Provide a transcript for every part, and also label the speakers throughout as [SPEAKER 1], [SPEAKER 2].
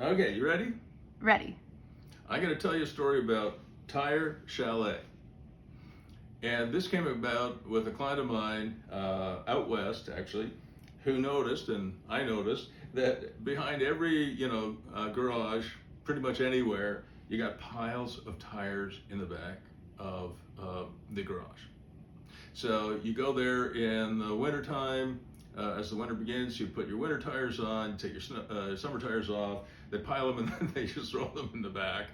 [SPEAKER 1] Okay, you ready?
[SPEAKER 2] Ready.
[SPEAKER 1] I'm going to tell you a story about Tire Chalet. And this came about with a client of mine out west, actually, who noticed, and I noticed, that behind every, garage, pretty much anywhere, you got piles of tires in the back of the garage. So you go there in the wintertime. As the winter begins, you put your winter tires on, take your summer tires off, they pile them and then they just throw them in the back,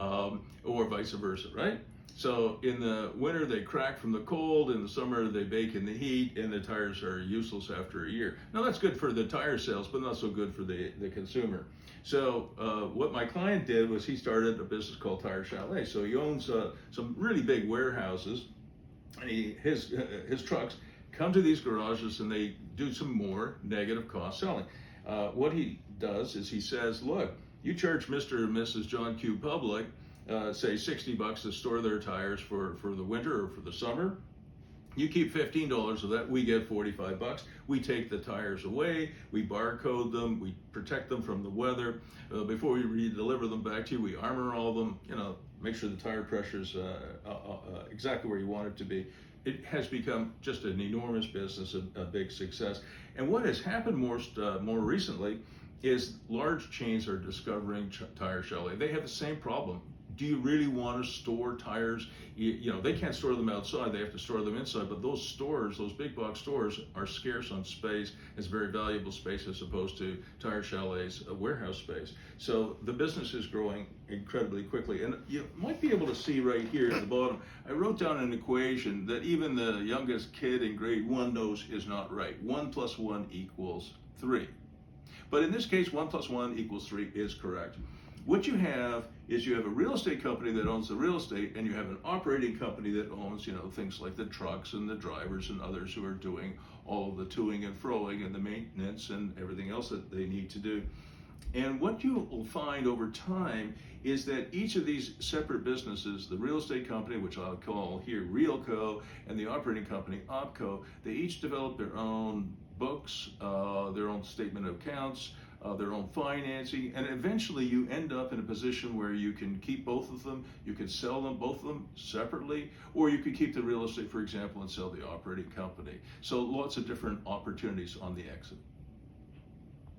[SPEAKER 1] or vice versa, right? So in the winter they crack from the cold, in the summer they bake in the heat, and the tires are useless after a year. Now that's good for the tire sales, but not so good for the consumer. So what my client did was he started a business called Tire Chalet. So he owns some really big warehouses, and his trucks come to these garages and they do some more negative cost selling. What he does is he says, look, you charge Mr. and Mrs. John Q. Public, say $60 to store their tires for the winter or for the summer. You keep $15 of that, we get $45. We take the tires away, we barcode them, we protect them from the weather. Before we deliver them back to you, we armor all of them, make sure the tire pressure's exactly where you want it to be. It has become just an enormous business, a big success. And what has happened more recently is large chains are discovering Tire Chalet. They have the same problem. Do you really want to store tires? They can't store them outside, they have to store them inside, but those stores, those big box stores, are scarce on space. It's very valuable space as opposed to Tire Chalet's warehouse space. So the business is growing incredibly quickly. And you might be able to see right here at the bottom, I wrote down an equation that even the youngest kid in grade 1 knows is not right. 1 + 1 = 3. But in this case, 1 + 1 = 3 is correct. What you have is you have a real estate company that owns the real estate, and you have an operating company that owns, things like the trucks and the drivers and others who are doing all of the toing and froing and the maintenance and everything else that they need to do. And what you will find over time is that each of these separate businesses, the real estate company, which I'll call here Realco, and the operating company Opco, they each develop their own books, their own statement of accounts, their own financing, and eventually you end up in a position where you can keep both of them, you can sell them, both of them separately, or you could keep the real estate, for example, and sell the operating company. So lots of different opportunities on the exit.